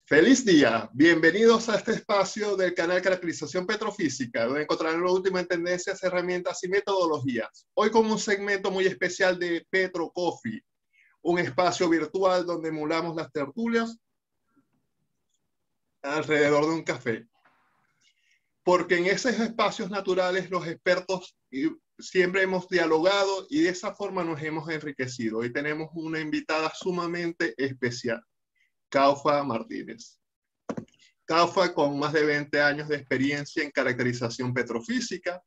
Feliz día, bienvenidos a este espacio del canal Caracterización Petrofísica, donde encontrarán lo último en tendencias, herramientas y metodologías. Hoy con un segmento muy especial de Petro Coffee, un espacio virtual donde emulamos las tertulias alrededor de un café. Porque en esos espacios naturales los expertos siempre hemos dialogado y de esa forma nos hemos enriquecido. Hoy tenemos una invitada sumamente especial. Kaufa Martínez. Kaufa con más de 20 años de experiencia en caracterización petrofísica.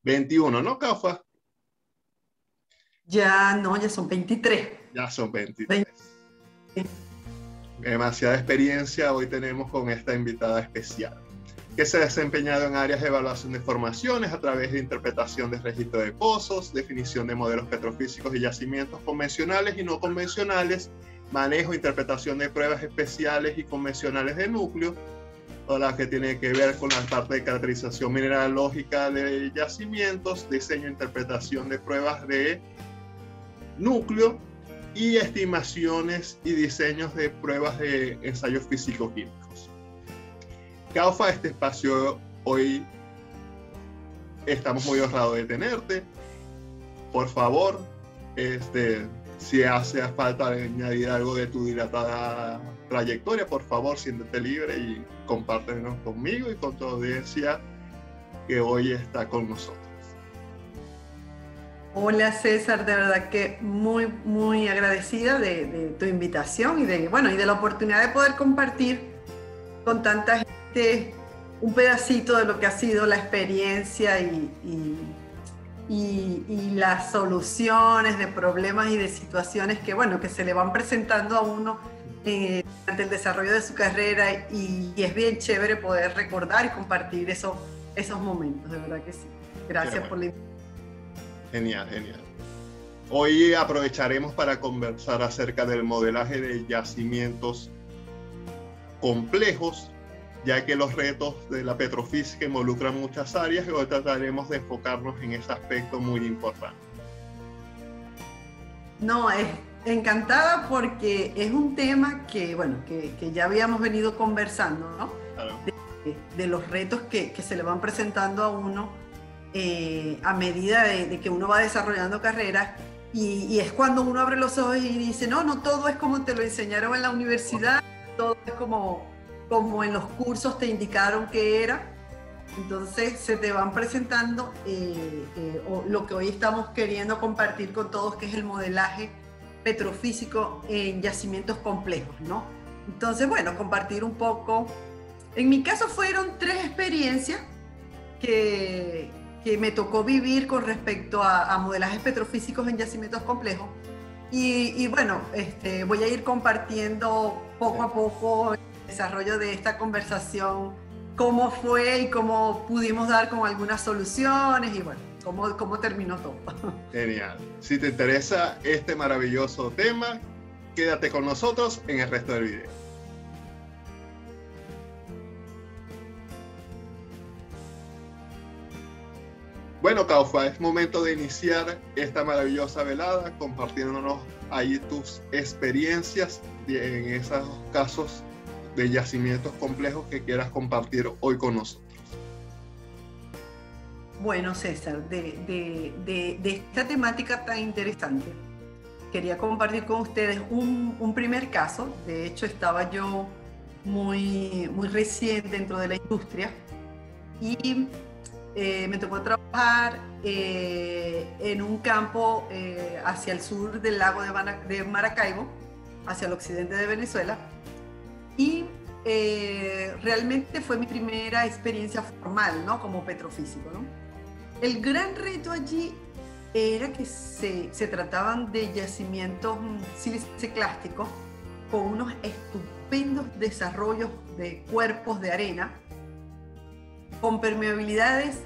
21, ¿no, Kaufa? Ya no, ya son 23. Ya son 23. Demasiada experiencia hoy tenemos con esta invitada especial, que se ha desempeñado en áreas de evaluación de formaciones a través de interpretación de registro de pozos, definición de modelos petrofísicos y yacimientos convencionales y no convencionales, manejo e interpretación de pruebas especiales y convencionales de núcleo, todas las que tienen que ver con la parte de caracterización mineralógica de yacimientos, diseño e interpretación de pruebas de núcleo y estimaciones y diseños de pruebas de ensayos físico-químicos. Kaufa, este espacio hoy estamos muy honrados de tenerte. Por favor, si hace falta añadir algo de tu dilatada trayectoria, por favor, siéntete libre y compártenos conmigo y con tu audiencia que hoy está con nosotros. Hola César, de verdad que muy agradecida de tu invitación y de la oportunidad de poder compartir con tanta gente un pedacito de lo que ha sido la experiencia y las soluciones de problemas y de situaciones que se le van presentando a uno durante el desarrollo de su carrera y es bien chévere poder recordar y compartir esos momentos, de verdad que sí. Gracias por la invitación. Genial. Hoy aprovecharemos para conversar acerca del modelaje de yacimientos complejos, ya que los retos de la petrofísica involucran muchas áreas y hoy trataremos de enfocarnos en ese aspecto muy importante. No, es encantada porque es un tema que ya habíamos venido conversando, ¿no? Claro. De los retos que se le van presentando a uno a medida de que uno va desarrollando carreras y es cuando uno abre los ojos y dice, no todo es como te lo enseñaron en la universidad, todo es como en los cursos te indicaron que era. Entonces se te van presentando lo que hoy estamos queriendo compartir con todos, que es el modelaje petrofísico en yacimientos complejos, ¿no? Entonces, compartir un poco. En mi caso fueron 3 experiencias que me tocó vivir con respecto a modelajes petrofísicos en yacimientos complejos. Voy a ir compartiendo poco a poco el desarrollo de esta conversación, cómo fue y cómo pudimos dar con algunas soluciones y cómo terminó todo. Genial. Si te interesa este maravilloso tema, quédate con nosotros en el resto del video. Bueno, Kaufa, es momento de iniciar esta maravillosa velada compartiéndonos ahí tus experiencias en esos casos de yacimientos complejos que quieras compartir hoy con nosotros. Bueno, César, de esta temática tan interesante, quería compartir con ustedes un primer caso. De hecho, estaba yo muy recién dentro de la industria y me tocó trabajar en un campo hacia el sur del lago de Maracaibo, hacia el occidente de Venezuela, y realmente fue mi primera experiencia formal, ¿no? Como petrofísico, ¿no? El gran reto allí era que se trataban de yacimientos siliciclásticos con unos estupendos desarrollos de cuerpos de arena, con permeabilidades,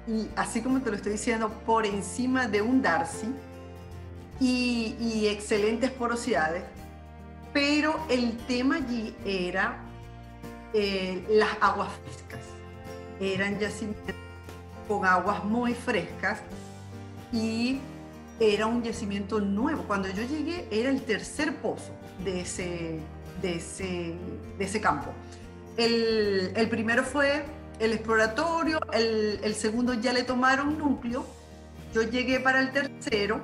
y así como te lo estoy diciendo, por encima de un Darcy y excelentes porosidades, pero el tema allí era las aguas frescas. Eran yacimientos con aguas muy frescas y era un yacimiento nuevo. Cuando yo llegué era el tercer pozo de de ese campo. El primero fue el exploratorio, el segundo ya le tomaron núcleo, yo llegué para el tercero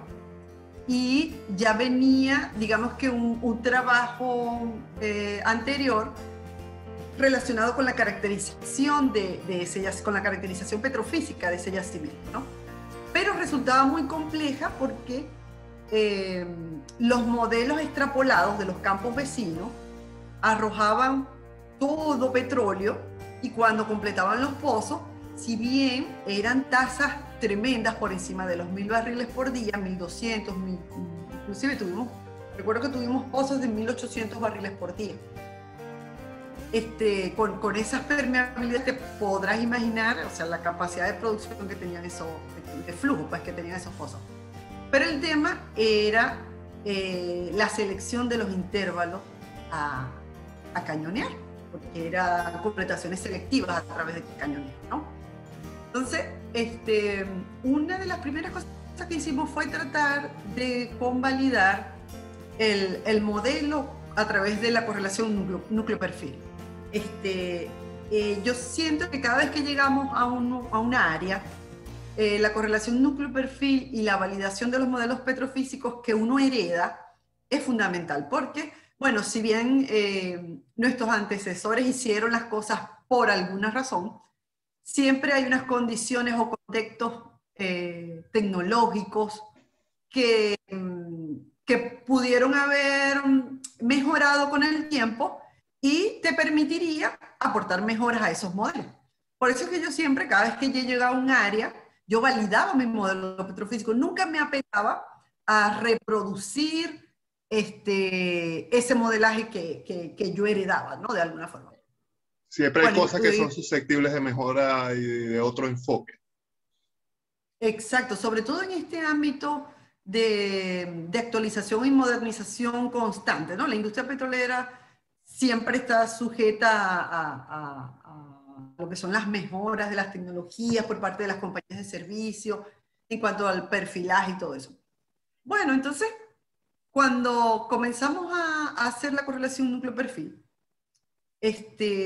y ya venía, digamos que un trabajo anterior relacionado con la caracterización con la caracterización petrofísica de ese yacimiento, ¿no? Pero resultaba muy compleja porque los modelos extrapolados de los campos vecinos arrojaban todo petróleo y cuando completaban los pozos, si bien eran tasas tremendas por encima de los 1000 barriles por día, 1200, 1000, inclusive recuerdo que tuvimos pozos de 1800 barriles por día. Con esas permeabilidades te podrás imaginar, o sea, la capacidad de producción que tenían de flujo, pues, que tenían esos pozos. Pero el tema era la selección de los intervalos a cañonear, porque eran completaciones selectivas a través de cañonear, ¿no? Entonces, una de las primeras cosas que hicimos fue tratar de convalidar el modelo a través de la correlación núcleo-perfil. Yo siento que cada vez que llegamos a una área, la correlación núcleo-perfil y la validación de los modelos petrofísicos que uno hereda es fundamental, porque, bueno, si bien nuestros antecesores hicieron las cosas por alguna razón, siempre hay unas condiciones o contextos tecnológicos que pudieron haber mejorado con el tiempo y te permitiría aportar mejoras a esos modelos. Por eso es que yo siempre, cada vez que yo llegaba a un área, yo validaba mi modelo petrofísico. Nunca me apegaba a reproducir ese modelaje que yo heredaba, ¿no? De alguna forma. Siempre hay cosas que son susceptibles de mejora y de otro enfoque. Exacto, sobre todo en este ámbito de actualización y modernización constante, ¿no? La industria petrolera siempre está sujeta a lo que son las mejoras de las tecnologías por parte de las compañías de servicio en cuanto al perfilaje y todo eso. Bueno, entonces, cuando comenzamos a hacer la correlación núcleo-perfil,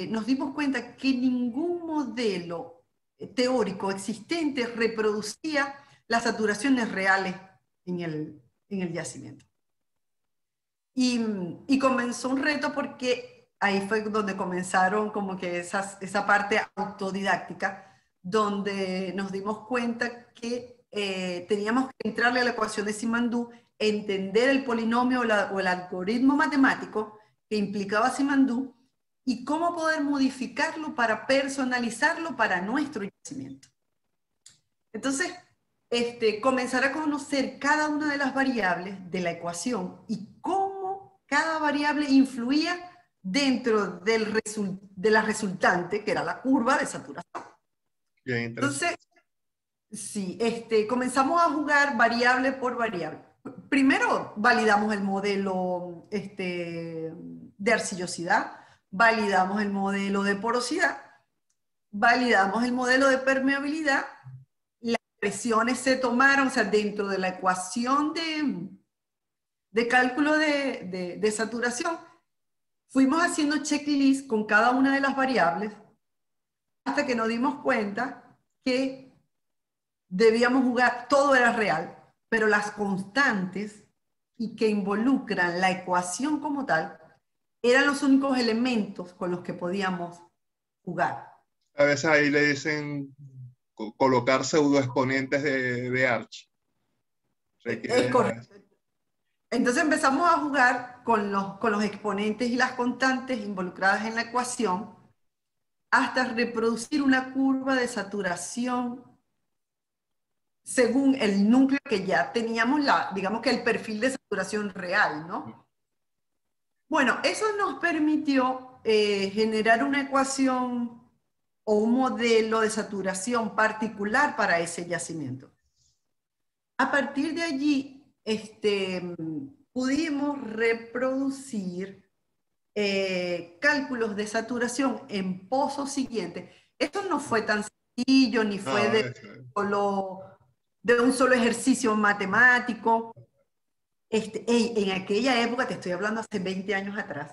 nos dimos cuenta que ningún modelo teórico existente reproducía las saturaciones reales en el yacimiento. Y comenzó un reto porque ahí fue donde comenzaron como que esa parte autodidáctica, donde nos dimos cuenta que teníamos que entrarle a la ecuación de Simandou, entender el polinomio o el algoritmo matemático que implicaba Simandou y cómo poder modificarlo para personalizarlo para nuestro yacimiento. Entonces, comenzar a conocer cada una de las variables de la ecuación y cómo cada variable influía dentro de la resultante, que era la curva de saturación. Bien, entonces, sí, comenzamos a jugar variable por variable. Primero validamos el modelo de arcillosidad, validamos el modelo de porosidad, validamos el modelo de permeabilidad, las presiones se tomaron, o sea, dentro de la ecuación de cálculo de saturación, fuimos haciendo checklist con cada una de las variables hasta que nos dimos cuenta que debíamos jugar, todo era real, pero las constantes y que involucran la ecuación como tal eran los únicos elementos con los que podíamos jugar. A veces ahí le dicen colocar pseudoexponentes de Arch. Es correcto. Entonces empezamos a jugar con los exponentes y las constantes involucradas en la ecuación hasta reproducir una curva de saturación según el núcleo que ya teníamos, digamos que el perfil de saturación real, ¿no? Bueno, eso nos permitió generar una ecuación o un modelo de saturación particular para ese yacimiento. A partir de allí, pudimos reproducir cálculos de saturación en pozos siguientes. Esto no fue tan sencillo, ni fue de un solo ejercicio matemático. En aquella época, te estoy hablando hace 20 años atrás,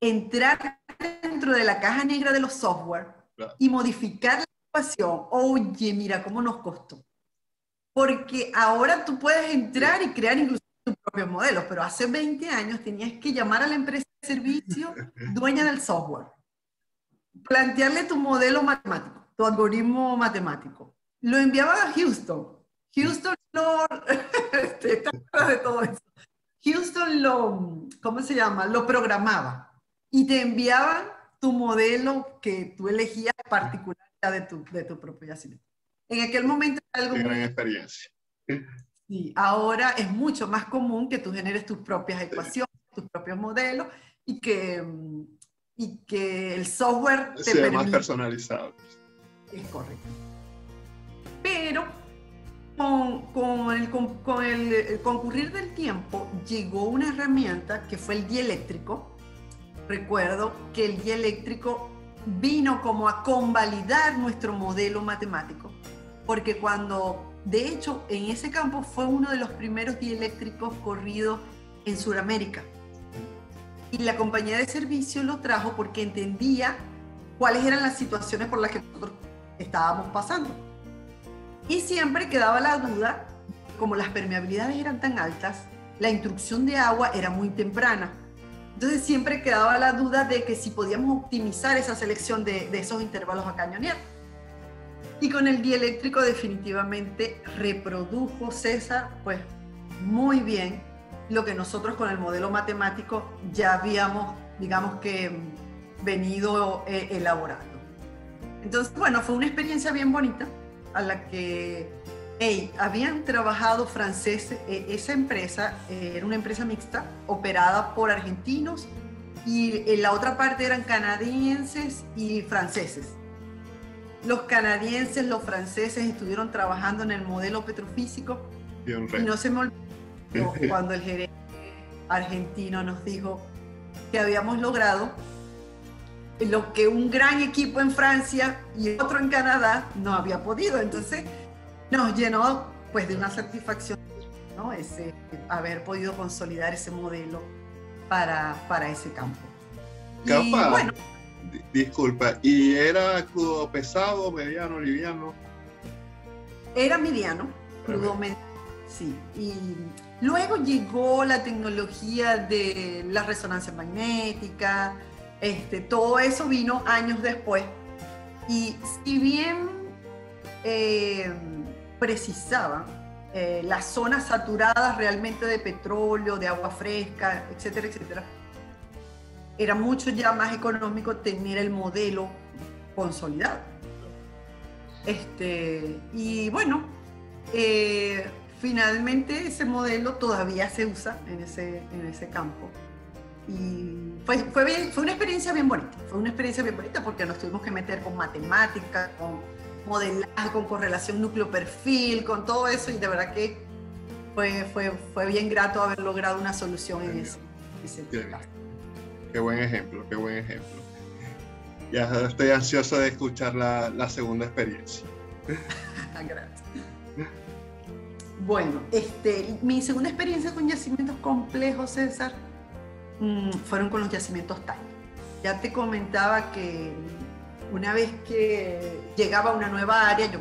entrar dentro de la caja negra de los software y modificar la ecuación. Oye, mira cómo nos costó. Porque ahora tú puedes entrar y crear incluso tus propios modelos, pero hace 20 años tenías que llamar a la empresa de servicio dueña del software, plantearle tu modelo matemático, tu algoritmo matemático. Lo enviaban a Houston. Houston ¿te acuerdas de todo eso? Houston ¿cómo se llama? Lo programaba y te enviaban tu modelo que tú elegías particular de tu propio yacimiento. En aquel momento era algo Qué muy... gran experiencia. Sí, ahora es mucho más común que tú generes tus propias ecuaciones, tus propios modelos y que el software te sea más permite... personalizado. Es correcto. Pero con el concurrir del tiempo llegó una herramienta que fue el dieléctrico. Recuerdo que el dieléctrico vino como a convalidar nuestro modelo matemático, porque de hecho, en ese campo fue uno de los primeros dieléctricos corridos en Sudamérica. Y la compañía de servicio lo trajo porque entendía cuáles eran las situaciones por las que nosotros estábamos pasando. Y siempre quedaba la duda, como las permeabilidades eran tan altas, la intrusión de agua era muy temprana. Entonces siempre quedaba la duda de que si podíamos optimizar esa selección de esos intervalos a cañonear. Y con el dieléctrico definitivamente reprodujo César, pues muy bien, lo que nosotros con el modelo matemático ya habíamos, digamos que, venido elaborando. Entonces, bueno, fue una experiencia bien bonita a la que habían trabajado franceses. Esa empresa era una empresa mixta operada por argentinos y en la otra parte eran canadienses y franceses. Los canadienses, los franceses estuvieron trabajando en el modelo petrofísico y no se me olvidó cuando el gerente argentino nos dijo que habíamos logrado lo que un gran equipo en Francia y otro en Canadá no había podido. Entonces nos llenó pues de una satisfacción, ¿no? Haber podido consolidar ese modelo para ese campo. Capaz, y bueno, disculpa, ¿y era crudo pesado, mediano, liviano? Era mediano, crudo mediano, sí. Y luego llegó la tecnología de la resonancia magnética, todo eso vino años después. Y si bien precisaba las zonas saturadas realmente de petróleo, de agua fresca, etcétera, etcétera, era mucho ya más económico tener el modelo consolidado. Y bueno, finalmente ese modelo todavía se usa en ese campo. Y fue una experiencia bien bonita. Fue una experiencia bien bonita porque nos tuvimos que meter con matemáticas, con modelaje, con correlación núcleo-perfil, con todo eso, y de verdad que fue bien grato haber logrado una solución en ese caso. Qué buen ejemplo, qué buen ejemplo. Ya estoy ansioso de escuchar la segunda experiencia. Gracias. Bueno, mi segunda experiencia con yacimientos complejos, César, fueron con los yacimientos TAI. Ya te comentaba que una vez que llegaba a una nueva área, yo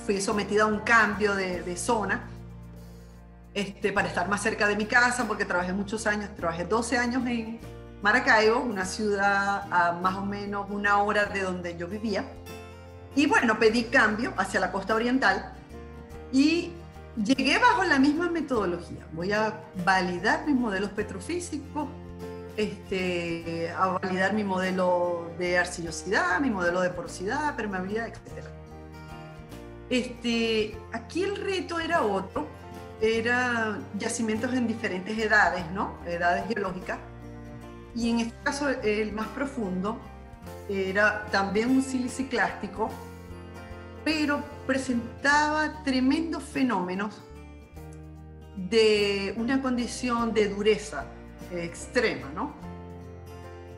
fui sometida a un cambio de zona para estar más cerca de mi casa, porque trabajé muchos años, trabajé 12 años en Maracaibo, una ciudad a más o menos 1 hora de donde yo vivía. Y bueno, pedí cambio hacia la costa oriental y llegué bajo la misma metodología. Voy a validar mis modelos petrofísicos, a validar mi modelo de arcillosidad, mi modelo de porosidad, permeabilidad, etc. Aquí el reto era otro, era yacimientos en diferentes edades, ¿no? Edades geológicas. Y en este caso, el más profundo era también un siliciclástico, pero presentaba tremendos fenómenos de una condición de dureza extrema, ¿no?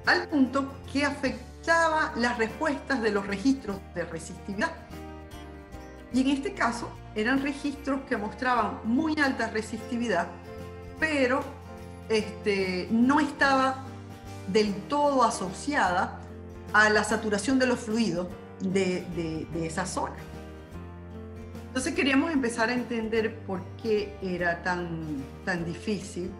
Al punto que afectaba las respuestas de los registros de resistividad. Y en este caso, eran registros que mostraban muy alta resistividad, pero no estaba del todo asociada a la saturación de los fluidos de esa zona. Entonces queríamos empezar a entender por qué era tan difícil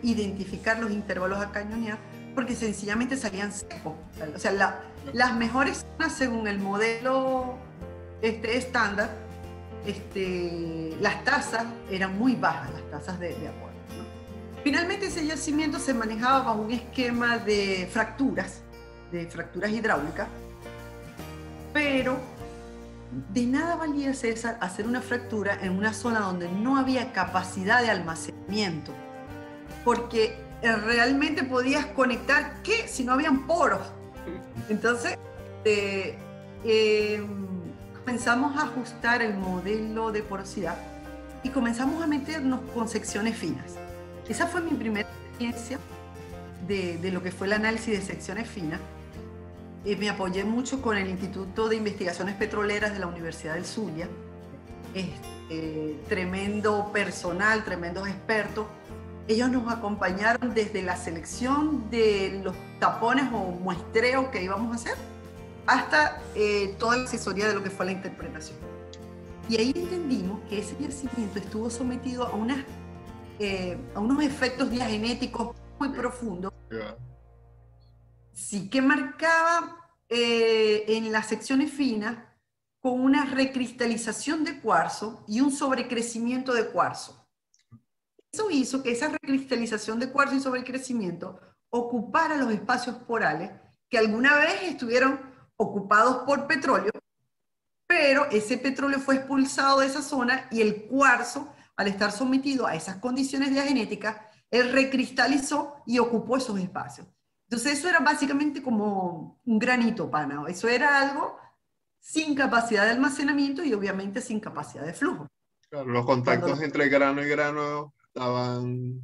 identificar los intervalos a cañonear, porque sencillamente salían secos. O sea, las mejores zonas según el modelo estándar, las tasas eran muy bajas, las tasas de aporte, ¿no? Finalmente ese yacimiento se manejaba bajo un esquema de fracturas hidráulicas, pero de nada valía, César, hacer una fractura en una zona donde no había capacidad de almacenamiento, porque realmente podías conectar, ¿qué? Si no habían poros. Entonces, comenzamos a ajustar el modelo de porosidad y comenzamos a meternos con secciones finas. Esa fue mi primera experiencia de lo que fue el análisis de secciones finas. Me apoyé mucho con el Instituto de Investigaciones Petroleras de la Universidad del Zulia. Tremendo personal, tremendos expertos. Ellos nos acompañaron desde la selección de los tapones o muestreos que íbamos a hacer hasta toda la asesoría de lo que fue la interpretación. Y ahí entendimos que ese yacimiento estuvo sometido a unos efectos diagenéticos muy profundos. Sí, que marcaba en las secciones finas con una recristalización de cuarzo y un sobrecrecimiento de cuarzo. Eso hizo que esa recristalización de cuarzo y sobrecrecimiento ocupara los espacios porales que alguna vez estuvieron ocupados por petróleo, pero ese petróleo fue expulsado de esa zona y el cuarzo, al estar sometido a esas condiciones diagenéticas, él recristalizó y ocupó esos espacios. Entonces eso era básicamente como un granito pana, eso era algo sin capacidad de almacenamiento y obviamente sin capacidad de flujo. Claro, los contactos entre grano y grano estaban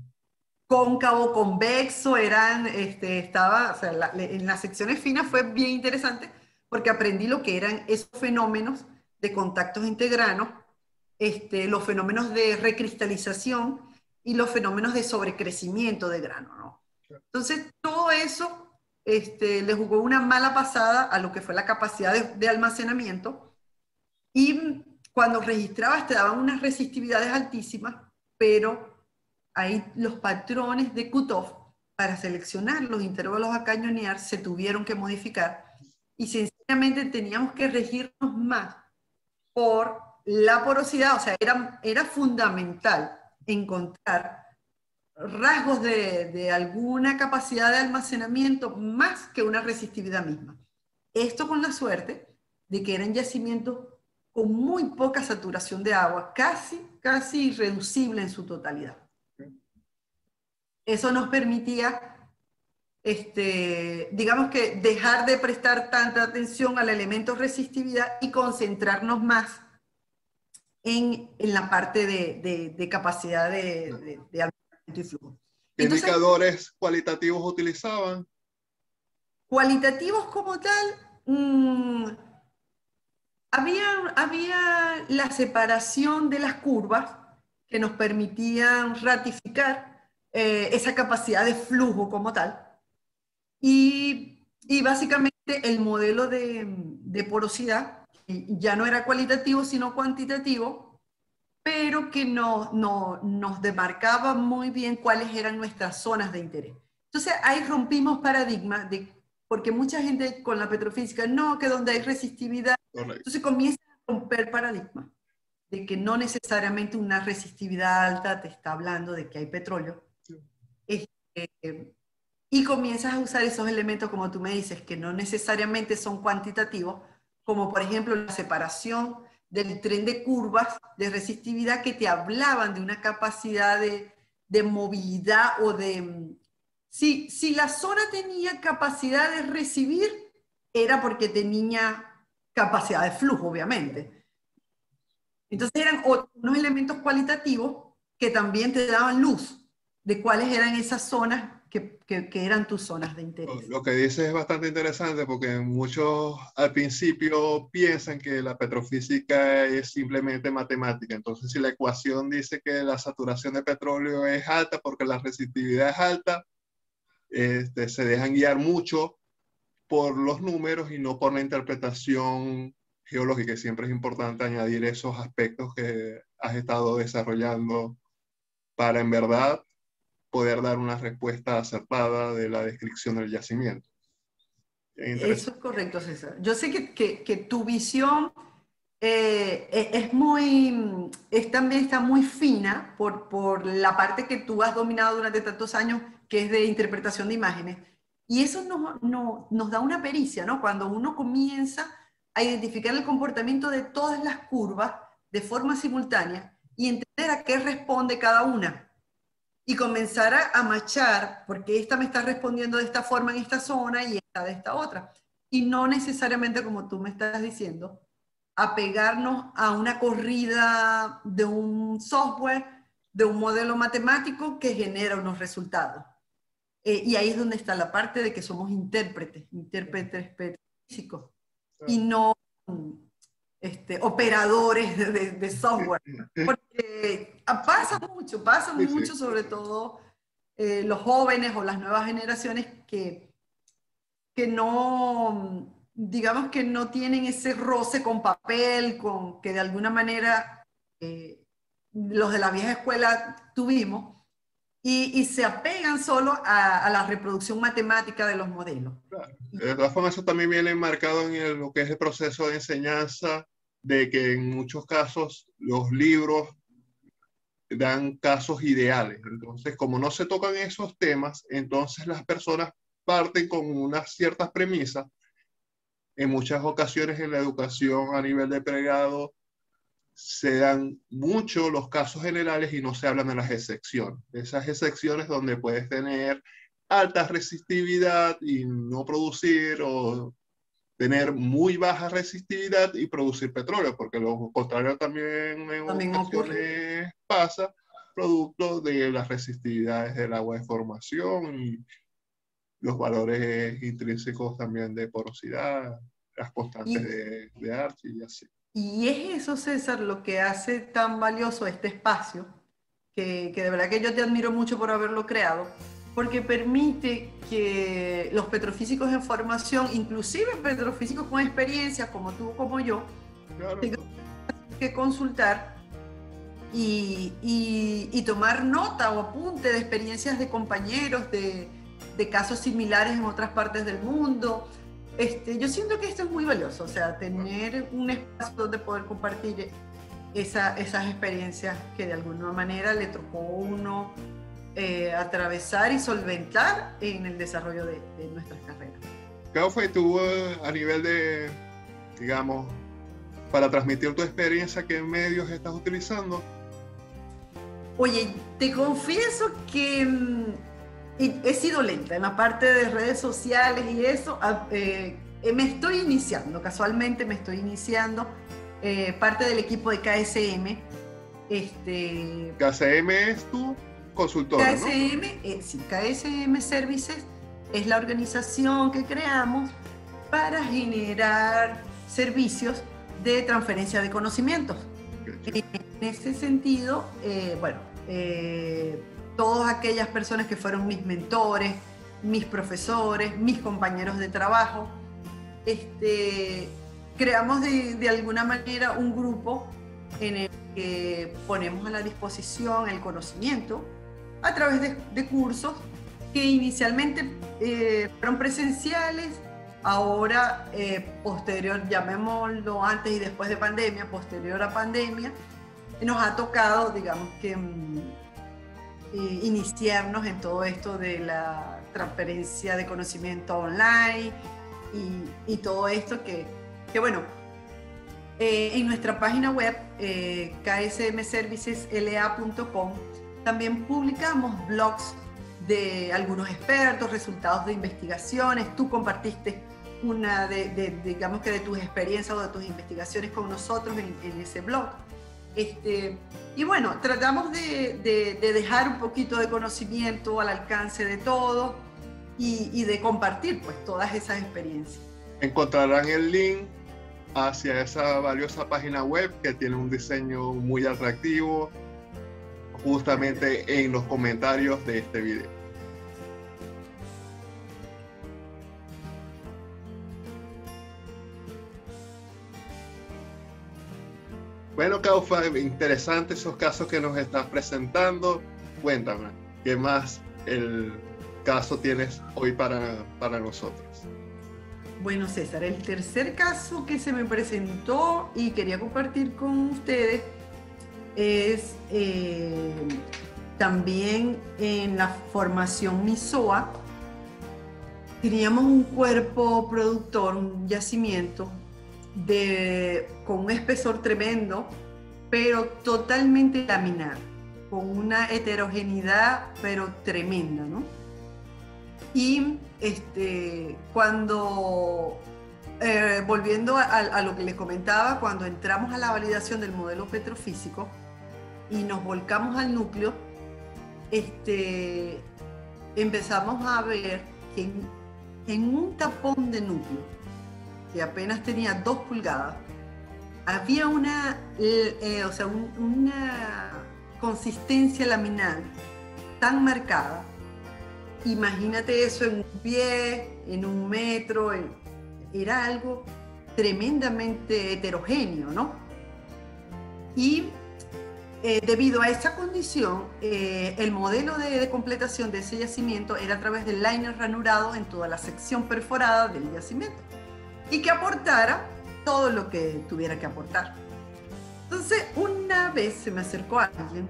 cóncavo, convexo, eran, o sea, en las secciones finas fue bien interesante porque aprendí lo que eran esos fenómenos de contactos entre granos, los fenómenos de recristalización y los fenómenos de sobrecrecimiento de grano, ¿no? Entonces, todo eso le jugó una mala pasada a lo que fue la capacidad de almacenamiento, y cuando registrabas te daban unas resistividades altísimas, pero ahí los patrones de cutoff para seleccionar los intervalos a cañonear se tuvieron que modificar y sencillamente teníamos que regirnos más por la porosidad. O sea, era fundamental encontrar rasgos de alguna capacidad de almacenamiento más que una resistividad misma. Esto con la suerte de que eran yacimientos con muy poca saturación de agua, casi irreducible en su totalidad. Eso nos permitía, digamos que dejar de prestar tanta atención al elemento resistividad y concentrarnos más en la parte de capacidad de almacenamiento y flujo. ¿Qué indicadores cualitativos utilizaban? Cualitativos como tal, había la separación de las curvas que nos permitían ratificar esa capacidad de flujo como tal. Y básicamente el modelo de porosidad ya no era cualitativo, sino cuantitativo, pero que nos demarcaba muy bien cuáles eran nuestras zonas de interés. Entonces ahí rompimos paradigmas, porque mucha gente con la petrofísica, no, que donde hay resistividad. Correcto. Entonces comienza a romper paradigmas de que no necesariamente una resistividad alta te está hablando de que hay petróleo. Y comienzas a usar esos elementos, como tú me dices, que no necesariamente son cuantitativos, como por ejemplo la separación del tren de curvas de resistividad que te hablaban de una capacidad de movilidad o de... Si la zona tenía capacidad de recibir, era porque tenía capacidad de flujo, obviamente. Entonces eran unos elementos cualitativos que también te daban luz de cuáles eran esas zonas que eran tus zonas de interés. Lo que dices es bastante interesante porque muchos al principio piensan que la petrofísica es simplemente matemática. Entonces, si la ecuación dice que la saturación de petróleo es alta porque la resistividad es alta, se dejan guiar mucho por los números y no por la interpretación geológica. Siempre es importante añadir esos aspectos que has estado desarrollando para en verdad poder dar una respuesta acertada de la descripción del yacimiento. Eso es correcto, César. Yo sé que tu visión también está muy fina por la parte que tú has dominado durante tantos años, que es de interpretación de imágenes. Y eso nos da una pericia, ¿no? Cuando uno comienza a identificar el comportamiento de todas las curvas de forma simultánea y entender a qué responde cada una. Y comenzar a machar, porque esta me está respondiendo de esta forma en esta zona y esta de esta otra. Y no necesariamente, como tú me estás diciendo, apegarnos a una corrida de un software, de un modelo matemático que genera unos resultados. Y ahí es donde está la parte de que somos intérpretes físicos, y no operadores de software. Porque pasa mucho, sobre todo los jóvenes o las nuevas generaciones que no, digamos que no tienen ese roce con papel, que de alguna manera los de la vieja escuela tuvimos, y se apegan solo a la reproducción matemática de los modelos. Claro. De todas formas, eso también viene marcado en lo que es el proceso de enseñanza, de que en muchos casos los libros dan casos ideales. Entonces, como no se tocan esos temas, entonces las personas parten con unas ciertas premisas. En muchas ocasiones en la educación a nivel de pregrado se dan mucho los casos generales y no se hablan de las excepciones. Esas excepciones donde puedes tener alta resistividad y no producir, o tener muy baja resistividad y producir petróleo, porque lo contrario también en ocasiones pasa, producto de las resistividades del agua de formación y los valores intrínsecos también de porosidad, las constantes de Archie y así. Y es eso, César, lo que hace tan valioso este espacio, que de verdad que yo te admiro mucho por haberlo creado, porque permite que los petrofísicos en formación, inclusive petrofísicos con experiencia, como tú o como yo, claro, tengan que consultar y tomar nota o apunte de experiencias de compañeros, de casos similares en otras partes del mundo. Yo siento que esto es muy valioso, o sea, tener un espacio donde poder compartir esas experiencias que de alguna manera le tocó a uno atravesar y solventar en el desarrollo de nuestras carreras. ¿Cómo fue tú a nivel de, digamos, para transmitir tu experiencia, qué medios estás utilizando? Oye, te confieso que he sido lenta en la parte de redes sociales y eso. Me estoy iniciando, casualmente me estoy iniciando, parte del equipo de KSM. KSM es tu consultora, KSM, ¿no? Sí, KSM Services es la organización que creamos para generar servicios de transferencia de conocimientos. En ese sentido, todas aquellas personas que fueron mis mentores, mis profesores, mis compañeros de trabajo, creamos de alguna manera un grupo en el que ponemos a la disposición el conocimiento a través de cursos que inicialmente fueron presenciales, ahora posterior, llamémoslo antes y después de pandemia, posterior a pandemia, nos ha tocado, digamos que iniciarnos en todo esto de la transferencia de conocimiento online y todo esto que bueno, en nuestra página web ksmservicesla.com también publicamos blogs de algunos expertos, resultados de investigaciones. Tú compartiste una digamos que de tus experiencias o de tus investigaciones con nosotros en ese blog. Y bueno, tratamos de dejar un poquito de conocimiento al alcance de todos y de compartir pues todas esas experiencias. Encontrarán el link hacia esa valiosa página web que tiene un diseño muy atractivo justamente en los comentarios de este video. Bueno, Caufa, interesante esos casos que nos estás presentando. Cuéntame, ¿qué más el caso tienes hoy para nosotros? Bueno, César, el tercer caso que se me presentó y quería compartir con ustedes es también en la formación Misoa. Teníamos un cuerpo productor, un yacimiento con un espesor tremendo, pero totalmente laminar, con una heterogeneidad pero tremenda, ¿no? Y volviendo a lo que les comentaba, cuando entramos a la validación del modelo petrofísico y nos volcamos al núcleo, empezamos a ver que en un tapón de núcleo, que apenas tenía 2 pulgadas, había una consistencia laminar tan marcada. Imagínate eso en un pie, en 1 metro, era algo tremendamente heterogéneo, ¿no? Y debido a esa condición, el modelo de completación de ese yacimiento era a través del liner ranurado en toda la sección perforada del yacimiento y que aportara todo lo que tuviera que aportar. Entonces, una vez se me acercó alguien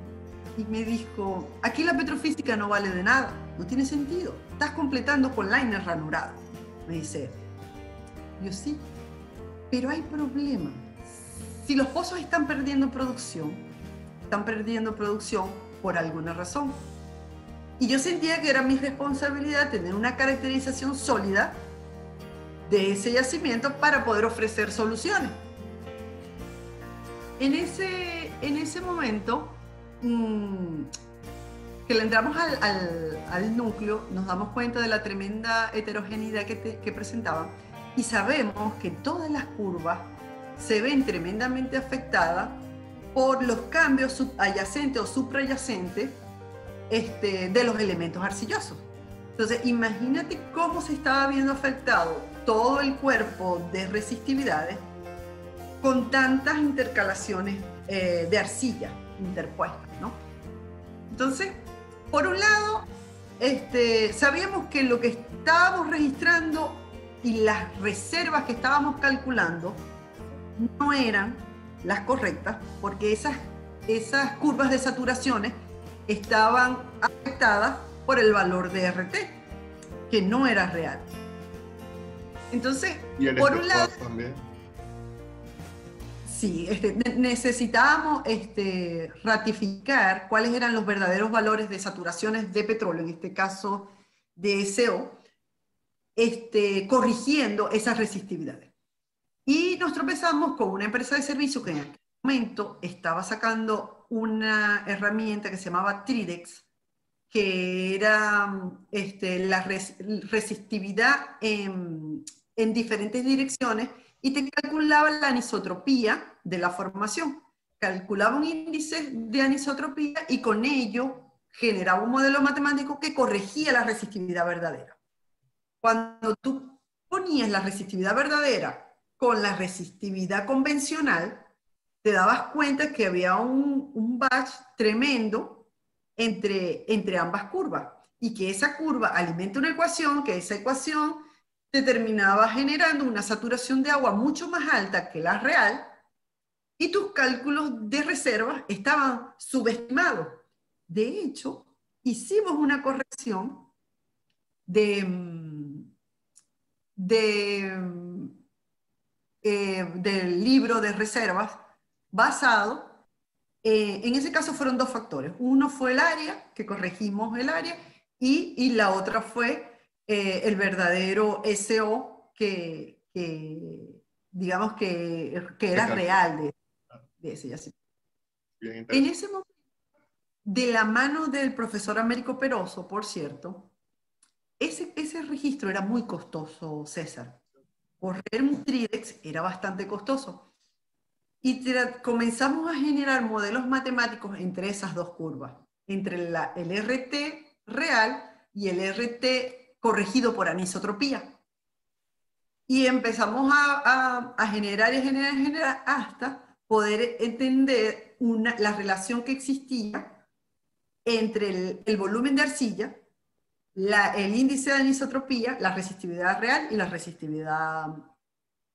y me dijo, aquí la petrofísica no vale de nada, no tiene sentido, estás completando con liner ranurado. Me dice, yo sí, pero hay problema. Si los pozos están perdiendo producción por alguna razón. Y yo sentía que era mi responsabilidad tener una caracterización sólida de ese yacimiento para poder ofrecer soluciones. En ese momento que le entramos al núcleo, nos damos cuenta de la tremenda heterogeneidad que presentaban y sabemos que todas las curvas se ven tremendamente afectadas por los cambios subadyacentes o suprayacentes de los elementos arcillosos. Entonces, imagínate cómo se estaba viendo afectado todo el cuerpo de resistividades con tantas intercalaciones de arcilla interpuestas, ¿no? Entonces, por un lado, sabíamos que lo que estábamos registrando y las reservas que estábamos calculando no eran las correctas, porque esas curvas de saturaciones estaban afectadas por el valor de RT, que no era real. Entonces, por un lado, también. Sí, necesitábamos ratificar cuáles eran los verdaderos valores de saturaciones de petróleo, en este caso de SO, corrigiendo esas resistividades. Y nos tropezamos con una empresa de servicio que en aquel momento estaba sacando una herramienta que se llamaba Tridex, que era la resistividad en diferentes direcciones y te calculaba la anisotropía de la formación. Calculaba un índice de anisotropía y con ello generaba un modelo matemático que corregía la resistividad verdadera. Cuando tú ponías la resistividad verdadera con la resistividad convencional, te dabas cuenta que había un batch tremendo entre ambas curvas y que esa curva alimenta una ecuación, que esa ecuación te terminaba generando una saturación de agua mucho más alta que la real y tus cálculos de reservas estaban subestimados. De hecho, hicimos una corrección del libro de reservas basado, en ese caso fueron 2 factores. Uno fue el área, que corregimos el área, y la otra fue el verdadero SO que digamos que era real de ese yacimiento. En ese momento, de la mano del profesor Américo Peroso, por cierto, ese registro era muy costoso, César. Correr un Tridex era bastante costoso. Y comenzamos a generar modelos matemáticos entre esas 2 curvas, entre el RT real y el RT corregido por anisotropía. Y empezamos a generar y generar hasta poder entender la relación que existía entre el volumen de arcilla, el índice de anisotropía, la resistividad real y la resistividad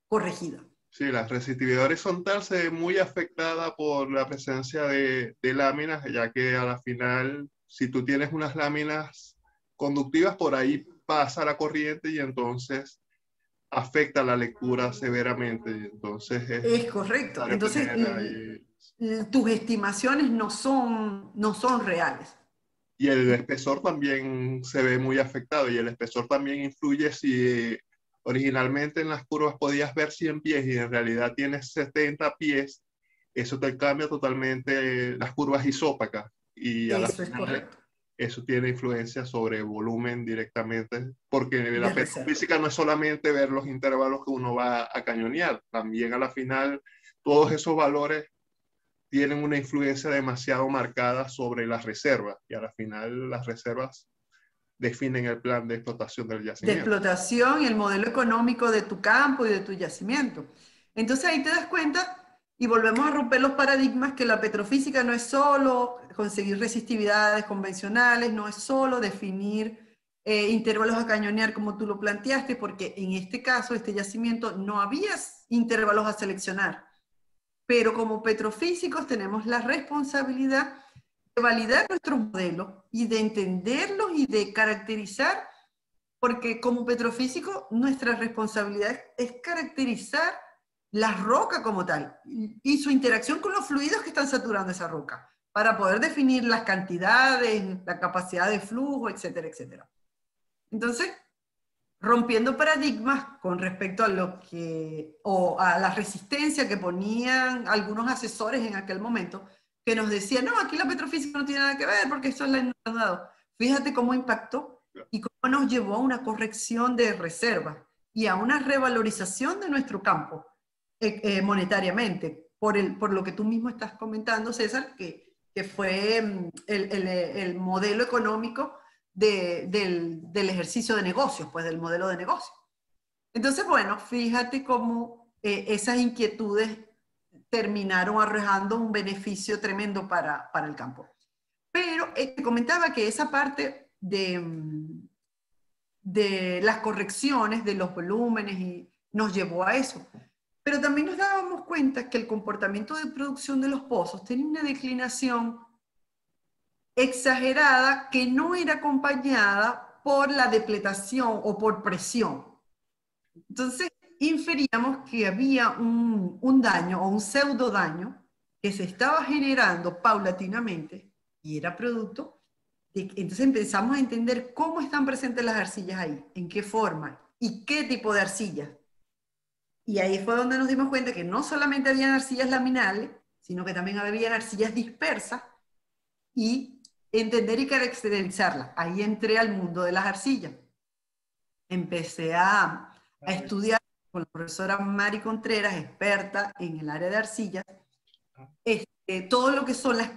corregida. Sí, la resistividad horizontal se ve muy afectada por la presencia de láminas, ya que a la final, si tú tienes unas láminas conductivas, por ahí pasa la corriente y entonces afecta la lectura severamente. Entonces es correcto. Entonces, tus estimaciones no son reales. Y el espesor también se ve muy afectado, y el espesor también influye si originalmente en las curvas podías ver 100 pies y en realidad tienes 70 pies, eso te cambia totalmente las curvas isópacas, y a la Eso es final correcto. eso tiene influencia sobre volumen directamente, porque la De reserva. petrofísica no es solamente ver los intervalos que uno va a cañonear, también a la final todos esos valores tienen una influencia demasiado marcada sobre las reservas, y a la final las reservas definen el plan de explotación del De yacimiento. explotación y el modelo económico de tu campo y de tu yacimiento. Entonces ahí te das cuenta y volvemos a romper los paradigmas que la petrofísica no es solo conseguir resistividades convencionales, no es solo definir intervalos a cañonear como tú lo planteaste, porque en este caso, este yacimiento, no había intervalos a seleccionar. Pero como petrofísicos tenemos la responsabilidad de validar nuestros modelos y de entenderlos y de caracterizar, porque como petrofísico nuestra responsabilidad es caracterizar la roca como tal y su interacción con los fluidos que están saturando esa roca, para poder definir las cantidades, la capacidad de flujo, etcétera, etcétera. Entonces, rompiendo paradigmas con respecto a lo que, o a la resistencia que ponían algunos asesores en aquel momento, que nos decían, no, aquí la petrofísica no tiene nada que ver porque esto es la inundado. Fíjate cómo impactó y cómo nos llevó a una corrección de reservas y a una revalorización de nuestro campo monetariamente, por lo que tú mismo estás comentando, César, que fue el modelo económico del ejercicio de negocios, pues del modelo de negocio. Entonces, bueno, fíjate cómo esas inquietudes terminaron arrojando un beneficio tremendo para el campo. Pero te comentaba que esa parte de las correcciones de los volúmenes nos llevó a eso. Pero también nos dábamos cuenta que el comportamiento de producción de los pozos tenía una declinación exagerada que no era acompañada por la depletación o por presión. Entonces, inferíamos que había un daño o un pseudo daño que se estaba generando paulatinamente y era producto de... Entonces empezamos a entender cómo están presentes las arcillas ahí, en qué forma y qué tipo de arcillas. Y ahí fue donde nos dimos cuenta que no solamente habían arcillas laminales, sino que también habían arcillas dispersas, y entender y caracterizarlas. Ahí entré al mundo de las arcillas. Empecé a estudiar con la profesora Mari Contreras, experta en el área de arcillas, todo lo que son las...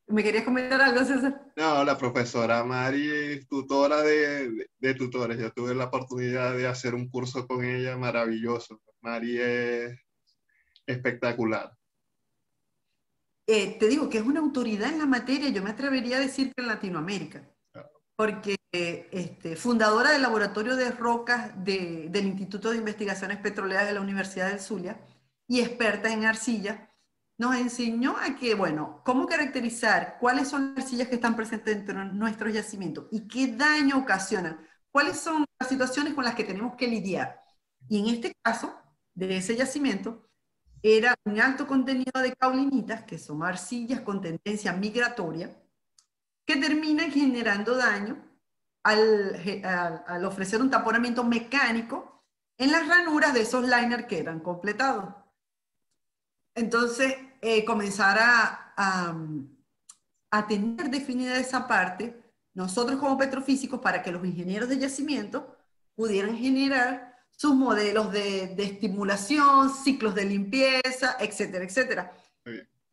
¿Me querías comentar algo, César? No, la profesora Mari es tutora de tutores. Yo tuve la oportunidad de hacer un curso con ella maravilloso. Mari es espectacular. Te digo que es una autoridad en la materia, yo me atrevería a decir que en Latinoamérica, porque fundadora del Laboratorio de Rocas del Instituto de Investigaciones Petroleras de la Universidad del Zulia y experta en arcilla, nos enseñó a que, bueno, cómo caracterizar cuáles son las arcillas que están presentes dentro de nuestros yacimientos y qué daño ocasionan, cuáles son las situaciones con las que tenemos que lidiar. Y en este caso, de ese yacimiento, era un alto contenido de caulinitas, que son arcillas con tendencia migratoria, que terminan generando daño al ofrecer un taponamiento mecánico en las ranuras de esos liners que eran completados. Entonces, comenzar a tener definida esa parte, nosotros como petrofísicos, para que los ingenieros de yacimiento pudieran generar sus modelos de estimulación, ciclos de limpieza, etcétera, etcétera.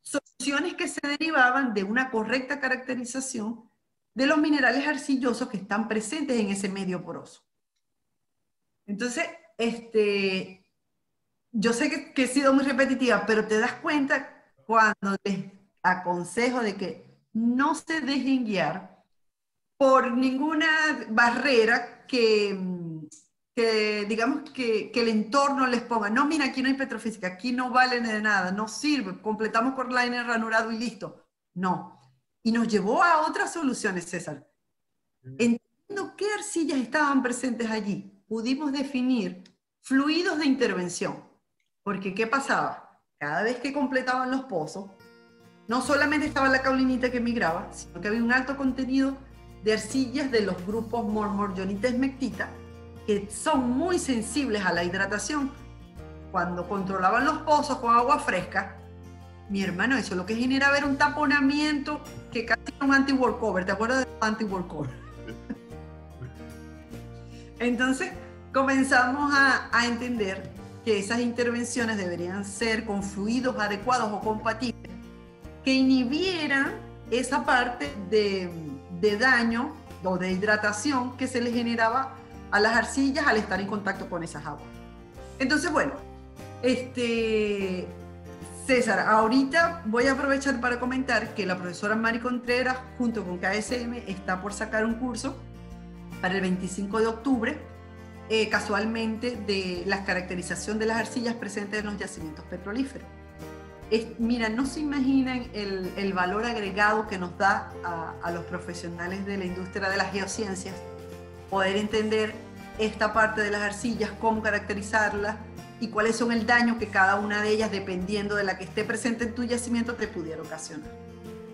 Soluciones que se derivaban de una correcta caracterización de los minerales arcillosos que están presentes en ese medio poroso. Entonces, yo sé que he sido muy repetitiva, pero te das cuenta cuando les aconsejo de que no se dejen guiar por ninguna barrera que digamos, que el entorno les ponga. No, mira, aquí no hay petrofísica, aquí no vale de nada, no sirve, completamos por liner ranurado y listo. No. Y nos llevó a otras soluciones, César. Entendiendo qué arcillas estaban presentes allí, pudimos definir fluidos de intervención. Porque, ¿qué pasaba? Cada vez que completaban los pozos, no solamente estaba la caulinita que migraba, sino que había un alto contenido de arcillas de los grupos mormorionita esmectita, que son muy sensibles a la hidratación. Cuando controlaban los pozos con agua fresca, mi hermano, eso lo que genera era un taponamiento que casi era un anti-workover. ¿Te acuerdas de anti-workover? Entonces comenzamos a entender que esas intervenciones deberían ser con fluidos adecuados o compatibles que inhibieran esa parte de daño o de hidratación que se le generaba a las arcillas al estar en contacto con esas aguas. Entonces, bueno, César, ahorita voy a aprovechar para comentar que la profesora Mari Contreras, junto con KSM, está por sacar un curso para el 25 de octubre, casualmente, de la caracterización de las arcillas presentes en los yacimientos petrolíferos. Mira, no se imaginan el valor agregado que nos da a los profesionales de la industria de las geociencias poder entender esta parte de las arcillas, cómo caracterizarlas y cuáles son el daño que cada una de ellas, dependiendo de la que esté presente en tu yacimiento, te pudiera ocasionar.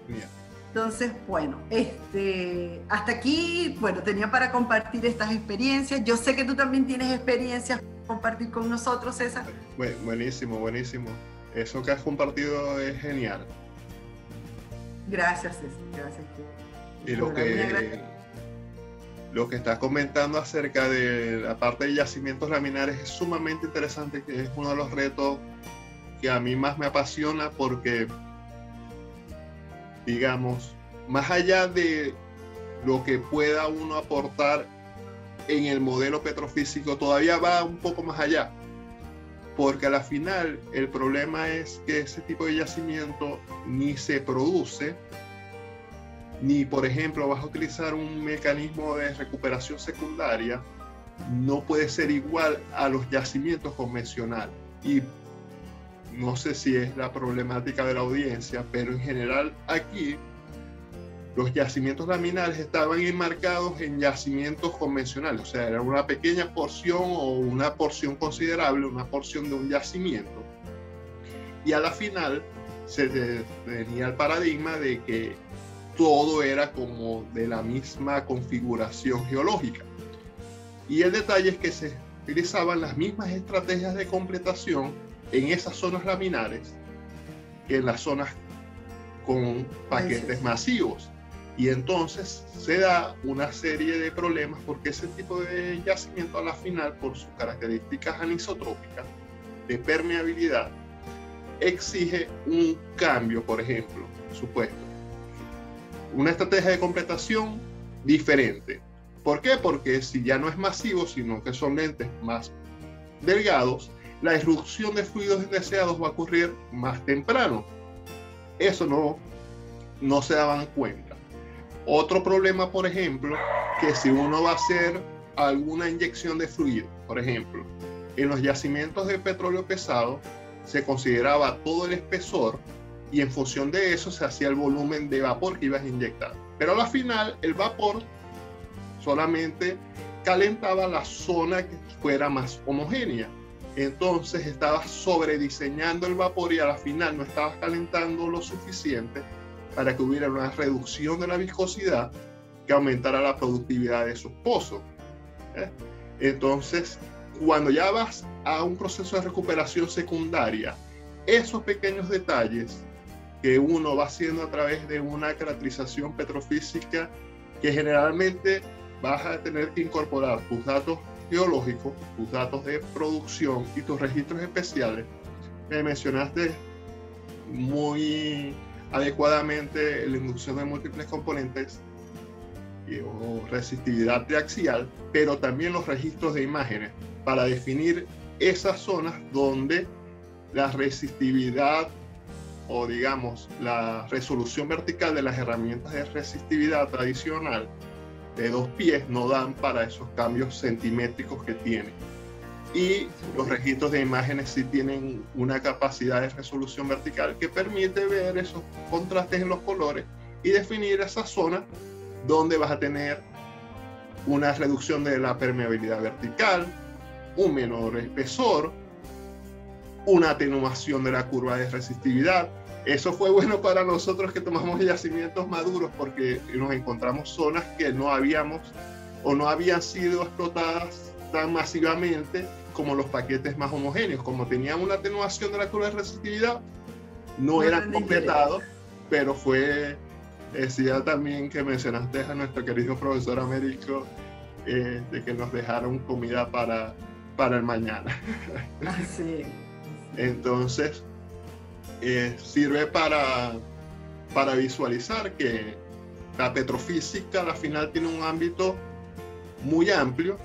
Yeah. Entonces, bueno, hasta aquí, bueno, tenía para compartir estas experiencias. Yo sé que tú también tienes experiencias para compartir con nosotros, César. Buenísimo, buenísimo. Eso que has compartido es genial. Gracias, César. Gracias. Y lo que estás comentando acerca de la parte de yacimientos laminares es sumamente interesante, que es uno de los retos que a mí más me apasiona porque, digamos, más allá de lo que pueda uno aportar en el modelo petrofísico, todavía va un poco más allá. Porque a la final el problema es que ese tipo de yacimiento ni se produce, ni por ejemplo vas a utilizar un mecanismo de recuperación secundaria, no puede ser igual a los yacimientos convencionales. Y no sé si es la problemática de la audiencia, pero en general aquí los yacimientos laminares estaban enmarcados en yacimientos convencionales, o sea, era una pequeña porción o una porción considerable, una porción de un yacimiento. Y a la final se tenía el paradigma de que todo era como de la misma configuración geológica. Y el detalle es que se utilizaban las mismas estrategias de completación en esas zonas laminares que en las zonas con paquetes masivos. Y entonces se da una serie de problemas porque ese tipo de yacimiento a la final, por sus características anisotrópicas de permeabilidad, exige un cambio, por ejemplo, supuesto, una estrategia de completación diferente. ¿Por qué? Porque si ya no es masivo, sino que son lentes más delgados, la irrupción de fluidos indeseados va a ocurrir más temprano. Eso no se daban cuenta. Otro problema, por ejemplo, que si uno va a hacer alguna inyección de fluido, por ejemplo, en los yacimientos de petróleo pesado se consideraba todo el espesor y en función de eso se hacía el volumen de vapor que ibas a inyectar. Pero a la final el vapor solamente calentaba la zona que fuera más homogénea. Entonces estabas sobrediseñando el vapor y a la final no estabas calentando lo suficiente para que hubiera una reducción de la viscosidad que aumentara la productividad de esos pozos. Entonces, cuando ya vas a un proceso de recuperación secundaria, esos pequeños detalles que uno va haciendo a través de una caracterización petrofísica, que generalmente vas a tener que incorporar tus datos geológicos, tus datos de producción y tus registros especiales. Me mencionaste muy adecuadamente la inducción de múltiples componentes o resistividad triaxial, pero también los registros de imágenes para definir esas zonas donde la resistividad o digamos la resolución vertical de las herramientas de resistividad tradicional de 2 pies no dan para esos cambios centimétricos que tiene. Y los registros de imágenes sí tienen una capacidad de resolución vertical que permite ver esos contrastes en los colores y definir esa zona donde vas a tener una reducción de la permeabilidad vertical, un menor espesor, una atenuación de la curva de resistividad. Eso fue bueno para nosotros que tomamos yacimientos maduros porque nos encontramos zonas que no habíamos o no habían sido explotadas tan masivamente como los paquetes más homogéneos. Como tenían una atenuación de la curva de resistividad, no eran completados, pero fue, decía también que mencionaste a nuestro querido profesor Américo, de que nos dejaron comida para el mañana. Así. Entonces, sirve para visualizar que la petrofísica al final tiene un ámbito muy amplio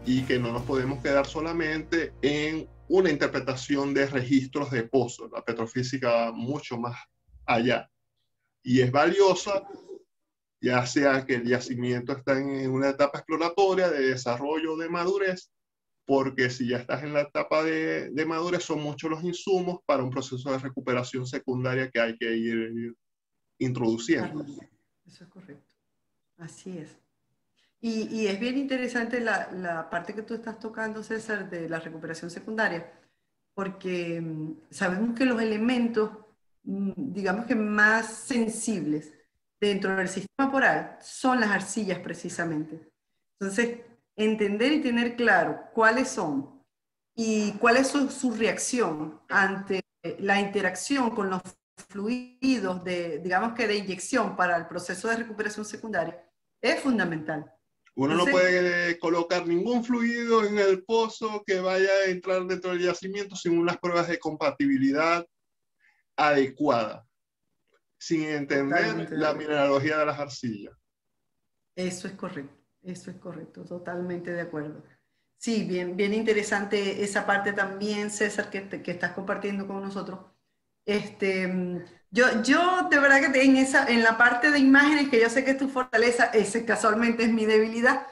y que no nos podemos quedar solamente en una interpretación de registros de pozos. La petrofísica va mucho más allá y es valiosa, ya sea que el yacimiento está en una etapa exploratoria de desarrollo de madurez, porque si ya estás en la etapa de madurez son muchos los insumos para un proceso de recuperación secundaria que hay que ir introduciendo. Claro, eso es correcto. Así es. Y es bien interesante la parte que tú estás tocando, César, de la recuperación secundaria, porque sabemos que los elementos, digamos que más sensibles dentro del sistema poral son las arcillas precisamente. Entonces, entender y tener claro cuáles son y cuál es su reacción ante la interacción con los fluidos digamos que de inyección para el proceso de recuperación secundaria es fundamental. Uno no puede colocar ningún fluido en el pozo que vaya a entrar dentro del yacimiento sin unas pruebas de compatibilidad adecuada, sin entender la mineralogía de las arcillas. Eso es correcto, totalmente de acuerdo. Sí, bien interesante esa parte también, César, que estás compartiendo con nosotros. Yo de verdad que en la parte de imágenes, que yo sé que es tu fortaleza, ese casualmente es mi debilidad,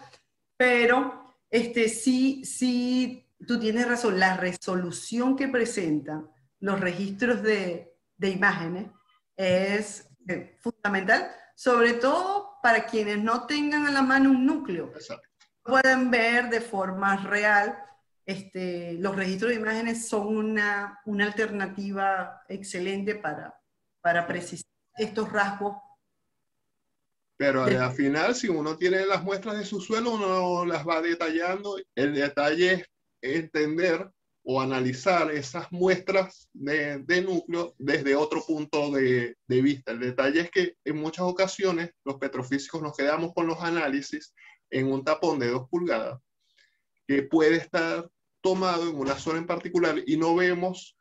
pero sí, tú tienes razón, la resolución que presentan los registros de imágenes es fundamental, sobre todo para quienes no tengan a la mano un núcleo. Exacto. Pueden ver de forma real. Los registros de imágenes son una alternativa excelente para precisar estos rasgos. Pero al final, si uno tiene las muestras de su suelo, uno las va detallando. El detalle es entender o analizar esas muestras de núcleo desde otro punto de vista. El detalle es que en muchas ocasiones los petrofísicos nos quedamos con los análisis en un tapón de 2 pulgadas que puede estar tomado en una zona en particular y no vemos,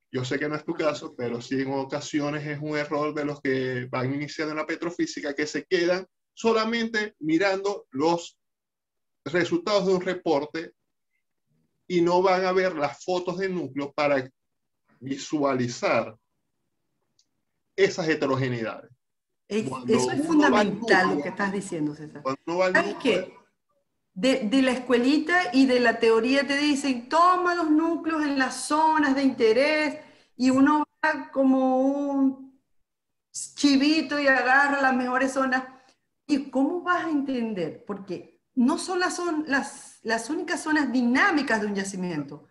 yo sé que no es tu caso, pero sí en ocasiones es un error de los que van iniciando en la petrofísica que se quedan solamente mirando los resultados de un reporte y no van a ver las fotos del núcleo para visualizar esas heterogeneidades. Eso es fundamental lo que estás diciendo, César. ¿Sabes qué? De la escuelita y de la teoría te dicen, toma los núcleos en las zonas de interés y uno va como un chivito y agarra las mejores zonas. ¿Y cómo vas a entender? Porque no son las únicas zonas dinámicas de un yacimiento.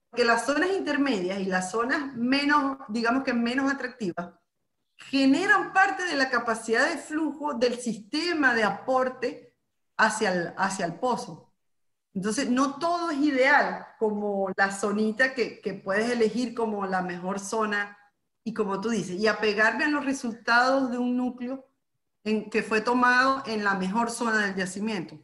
Porque las zonas intermedias y las zonas menos, digamos que menos atractivas, generan parte de la capacidad de flujo del sistema de aporte hacia el pozo. Entonces, no todo es ideal, como la zonita que puedes elegir como la mejor zona, y como tú dices, y apegarme a los resultados de un núcleo que fue tomado en la mejor zona del yacimiento.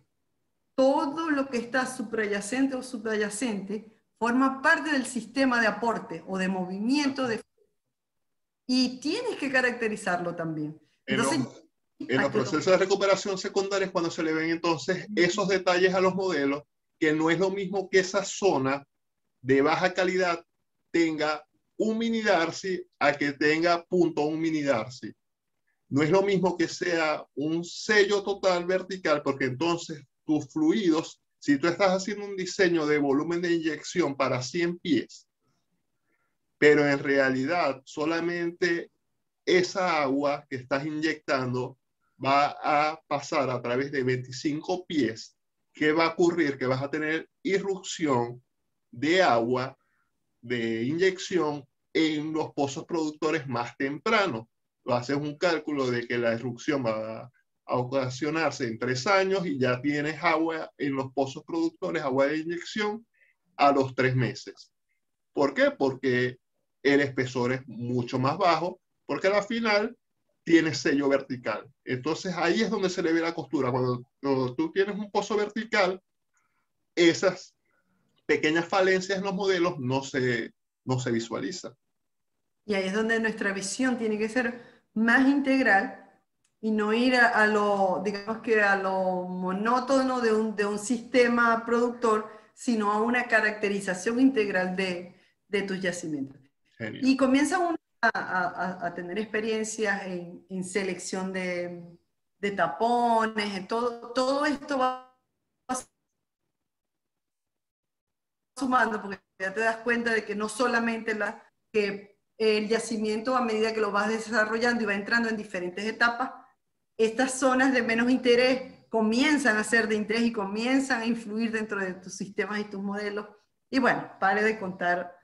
Todo lo que está suprayacente o subyacente forma parte del sistema de aporte o de movimiento y tienes que caracterizarlo también. Entonces, en los procesos de recuperación secundaria es cuando se le ven entonces esos detalles a los modelos, que no es lo mismo que esa zona de baja calidad tenga un mini Darcy a que tenga .1 mini Darcy. No es lo mismo que sea un sello total vertical, porque entonces tus fluidos, si tú estás haciendo un diseño de volumen de inyección para 100 pies, pero en realidad solamente esa agua que estás inyectando va a pasar a través de 25 pies, ¿qué va a ocurrir? Que vas a tener irrupción de agua de inyección en los pozos productores más tempranos. Haces un cálculo de que la irrupción va a ocasionarse en 3 años y ya tienes agua en los pozos productores, agua de inyección, a los 3 meses. ¿Por qué? Porque el espesor es mucho más bajo, porque al final tienes sello vertical. Entonces ahí es donde se le ve la costura. Cuando tú tienes un pozo vertical, esas pequeñas falencias en los modelos no se visualizan. Y ahí es donde nuestra visión tiene que ser más integral y no ir a lo, digamos que a lo monótono de un sistema productor, sino a una caracterización integral de tus yacimientos. Genial. Y comienza uno a tener experiencias en selección de tapones, todo esto va sumando, porque ya te das cuenta de que no solamente que el yacimiento, a medida que lo vas desarrollando y va entrando en diferentes etapas, estas zonas de menos interés comienzan a ser de interés y comienzan a influir dentro de tus sistemas y tus modelos. Y bueno, pare de contar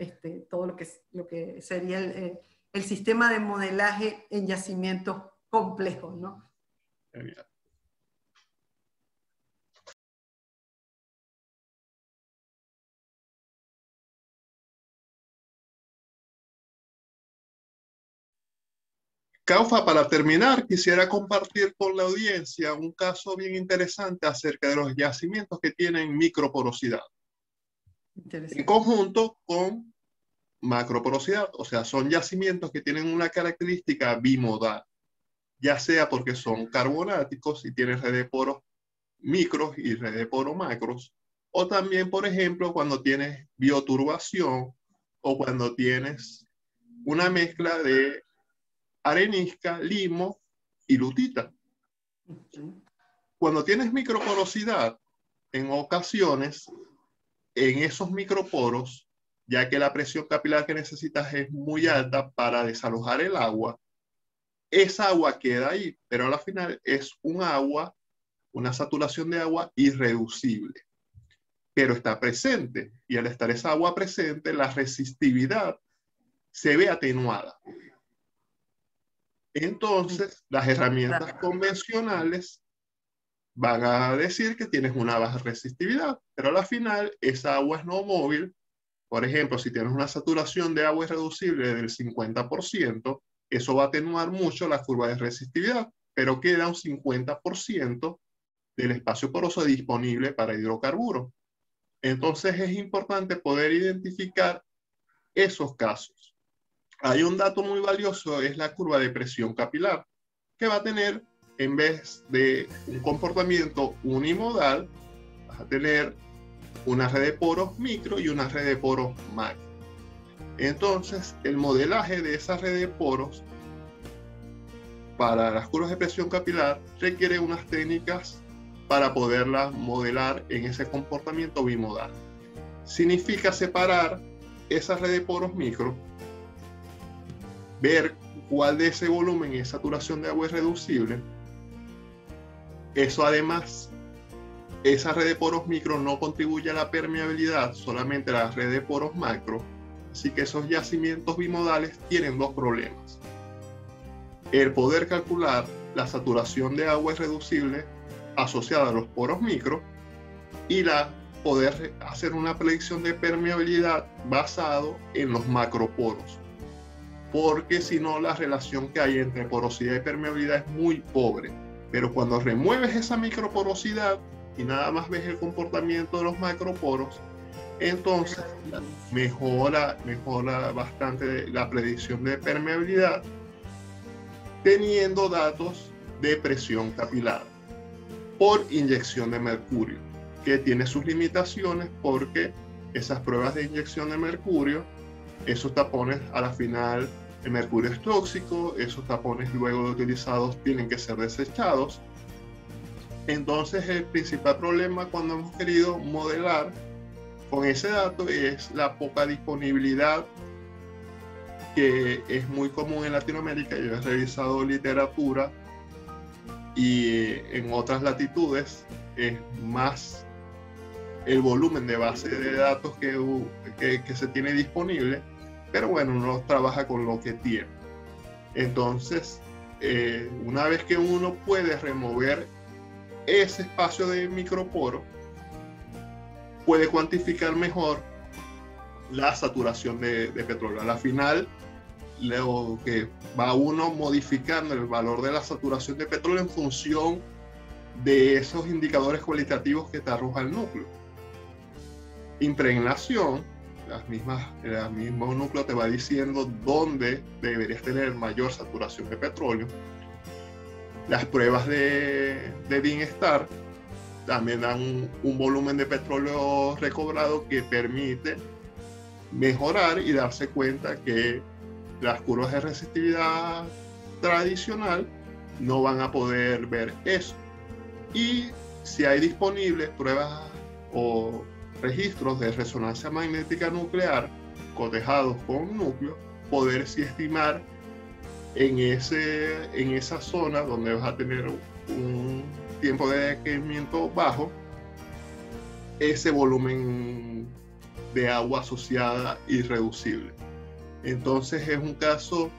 todo lo que sería el sistema de modelaje en yacimientos complejos, ¿no? Genial. Caufa, para terminar, quisiera compartir con la audiencia un caso bien interesante acerca de los yacimientos que tienen microporosidad. En conjunto con macroporosidad, o sea, son yacimientos que tienen una característica bimodal, ya sea porque son carbonáticos y tienen red de poros micros y red de poros macros, o también, por ejemplo, cuando tienes bioturbación o cuando tienes una mezcla de arenisca, limo y lutita. Cuando tienes microporosidad, en ocasiones, en esos microporos, ya que la presión capilar que necesitas es muy alta para desalojar el agua, esa agua queda ahí, pero al final es un agua, una saturación de agua irreducible, pero está presente, y al estar esa agua presente, la resistividad se ve atenuada. Entonces, las herramientas convencionales van a decir que tienes una baja resistividad, pero al final esa agua es no móvil. Por ejemplo, si tienes una saturación de agua irreducible del 50%, eso va a atenuar mucho la curva de resistividad, pero queda un 50% del espacio poroso disponible para hidrocarburos. Entonces es importante poder identificar esos casos. Hay un dato muy valioso, es la curva de presión capilar, que va a tener, en vez de un comportamiento unimodal, vas a tener una red de poros micro y una red de poros macro. Entonces, el modelaje de esa red de poros para las curvas de presión capilar requiere unas técnicas para poderlas modelar en ese comportamiento bimodal. Significa separar esa red de poros micro, ver cuál de ese volumen es saturación de agua irreducible. Eso además, esa red de poros micro no contribuye a la permeabilidad, solamente la red de poros macro. Así que esos yacimientos bimodales tienen dos problemas: el poder calcular la saturación de agua irreducible asociada a los poros micro y poder hacer una predicción de permeabilidad basado en los macroporos, porque si no, la relación que hay entre porosidad y permeabilidad es muy pobre. Pero cuando remueves esa microporosidad y nada más ves el comportamiento de los macroporos, entonces mejora bastante la predicción de permeabilidad, teniendo datos de presión capilar por inyección de mercurio, que tiene sus limitaciones porque esas pruebas de inyección de mercurio. Esos tapones, a la final, el mercurio es tóxico, esos tapones luego de utilizados tienen que ser desechados. Entonces, el principal problema cuando hemos querido modelar con ese dato es la poca disponibilidad, que es muy común en Latinoamérica. Yo he revisado literatura y en otras latitudes es más el volumen de base de datos que se tiene disponible, pero bueno, uno trabaja con lo que tiene. Entonces, una vez que uno puede remover ese espacio de microporo, puede cuantificar mejor la saturación de petróleo. A la final, lo que va uno modificando el valor de la saturación de petróleo en función de esos indicadores cualitativos que te arroja el núcleo. Impregnación, el mismo núcleo te va diciendo dónde deberías tener mayor saturación de petróleo. Las pruebas de bienestar también dan un volumen de petróleo recobrado que permite mejorar y darse cuenta que las curvas de resistividad tradicional no van a poder ver eso. Y si hay disponibles pruebas o registros de resonancia magnética nuclear cotejados con núcleo, poder sí estimar en esa zona donde vas a tener un tiempo de decaimiento bajo, ese volumen de agua asociada irreducible. Entonces es un caso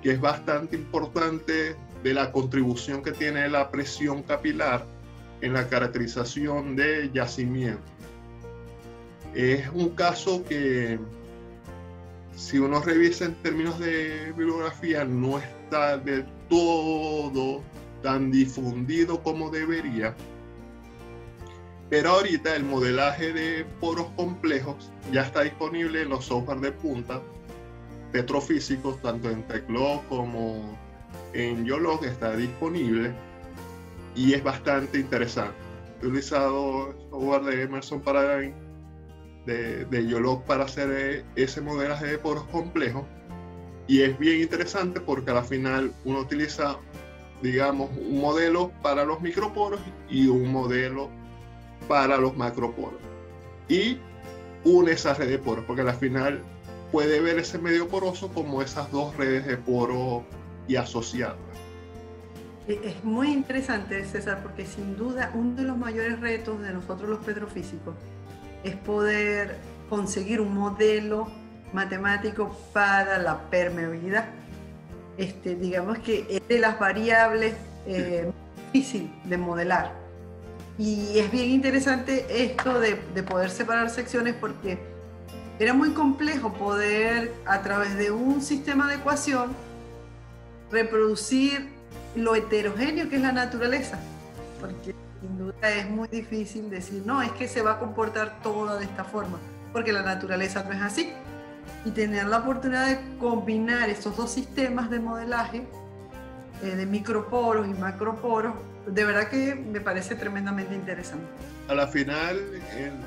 que es bastante importante de la contribución que tiene la presión capilar en la caracterización de yacimiento. Es un caso que, si uno revisa en términos de bibliografía, no está del todo tan difundido como debería. Pero ahorita el modelaje de poros complejos ya está disponible en los software de punta petrofísicos, tanto en TechLog como en YOLOG está disponible y es bastante interesante. He utilizado el software de Emerson Paradigm de YOLOG para hacer ese modelaje de poros complejos, y es bien interesante porque al final uno utiliza, digamos, un modelo para los microporos y un modelo para los macroporos, y une esa red de poros, porque al final puede ver ese medio poroso como esas dos redes de poro y asociadas. Es muy interesante, César, porque sin duda uno de los mayores retos de nosotros los petrofísicos es poder conseguir un modelo matemático para la permeabilidad. Digamos que es de las variables difícil de modelar. Y es bien interesante esto de poder separar secciones, porque era muy complejo poder, a través de un sistema de ecuación, reproducir lo heterogéneo que es la naturaleza. Porque sin duda es muy difícil decir, no, es que se va a comportar todo de esta forma, porque la naturaleza no es así. Y tener la oportunidad de combinar estos dos sistemas de modelaje, de microporos y macroporos, de verdad que me parece tremendamente interesante. A la final,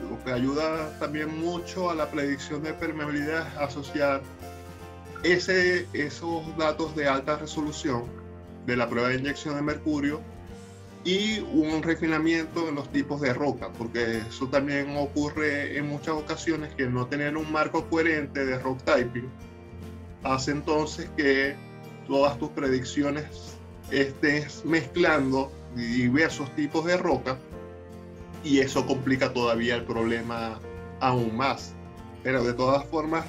lo que ayuda también mucho a la predicción de permeabilidad es asociar esos datos de alta resolución de la prueba de inyección de mercurio y un refinamiento en los tipos de roca, porque eso también ocurre en muchas ocasiones, que no tener un marco coherente de rock typing hace entonces que todas tus predicciones estés mezclando diversos tipos de roca, y eso complica todavía el problema aún más. Pero de todas formas,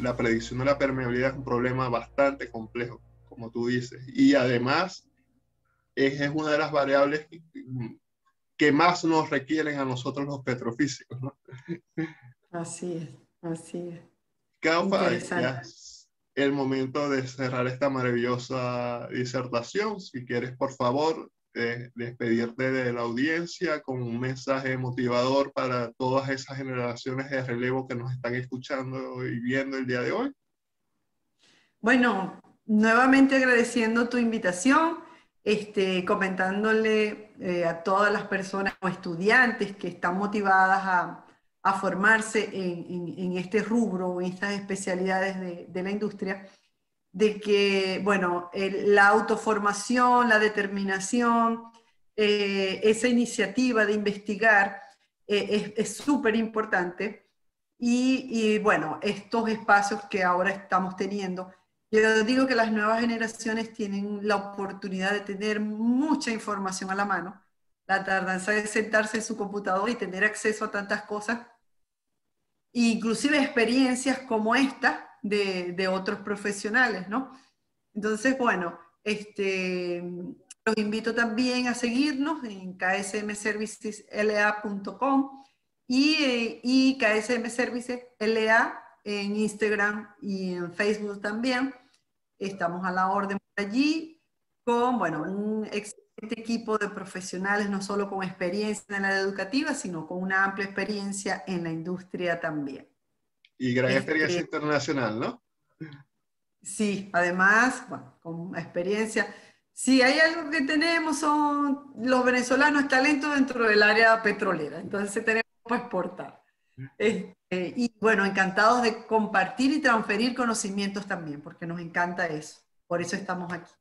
la predicción de la permeabilidad es un problema bastante complejo, como tú dices, y además es una de las variables que más nos requieren a nosotros los petrofísicos, ¿no? Así es, así es. Caufa, ya es el momento de cerrar esta maravillosa disertación. Si quieres, por favor, despedirte de la audiencia con un mensaje motivador para todas esas generaciones de relevo que nos están escuchando y viendo el día de hoy. Bueno, nuevamente agradeciendo tu invitación, comentándole a todas las personas o estudiantes que están motivadas a formarse en este rubro, en estas especialidades de la industria, de que, bueno, la autoformación, la determinación, esa iniciativa de investigar es súper importante. Y bueno, estos espacios que ahora estamos teniendo, yo digo que las nuevas generaciones tienen la oportunidad de tener mucha información a la mano. La tardanza de sentarse en su computador y tener acceso a tantas cosas, inclusive experiencias como esta de otros profesionales, ¿no? Entonces, bueno, los invito también a seguirnos en ksmservicesla.com y KSM Services LA en Instagram y en Facebook también. Estamos a la orden por allí con, bueno, un excelente equipo de profesionales, no solo con experiencia en la educativa, sino con una amplia experiencia en la industria también. Y gran experiencia internacional, ¿no? Sí, además, bueno, con experiencia. Sí, hay algo que tenemos, son los venezolanos talentos dentro del área petrolera, entonces tenemos que exportar. Y bueno, encantados de compartir y transferir conocimientos también, porque nos encanta eso. Por eso estamos aquí.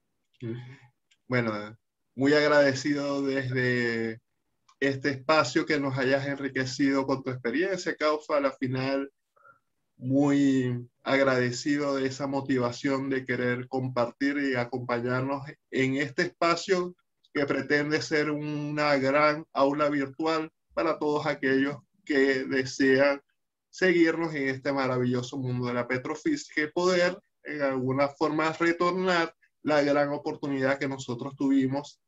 Bueno, muy agradecido desde este espacio que nos hayas enriquecido con tu experiencia, Kaufa. Al final, muy agradecido de esa motivación de querer compartir y acompañarnos en este espacio que pretende ser una gran aula virtual para todos aquellos que desean seguirnos en este maravilloso mundo de la petrofísica y poder en alguna forma retornar la gran oportunidad que nosotros tuvimos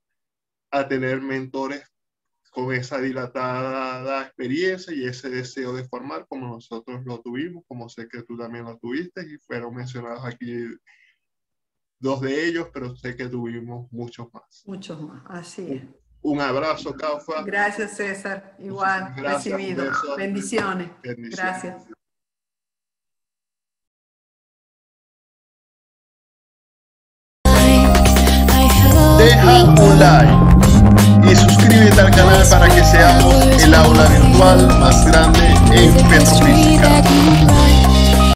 a tener mentores con esa dilatada experiencia y ese deseo de formar como nosotros lo tuvimos, como sé que tú también lo tuviste y fueron mencionados aquí 2 de ellos, pero sé que tuvimos muchos más. Muchos más, así es. Un abrazo, Kaufa. Gracias, César. Igual, gracias, recibido. Bendiciones. Gracias. Deja un like y suscríbete al canal para que seamos el aula virtual más grande en petrofísica.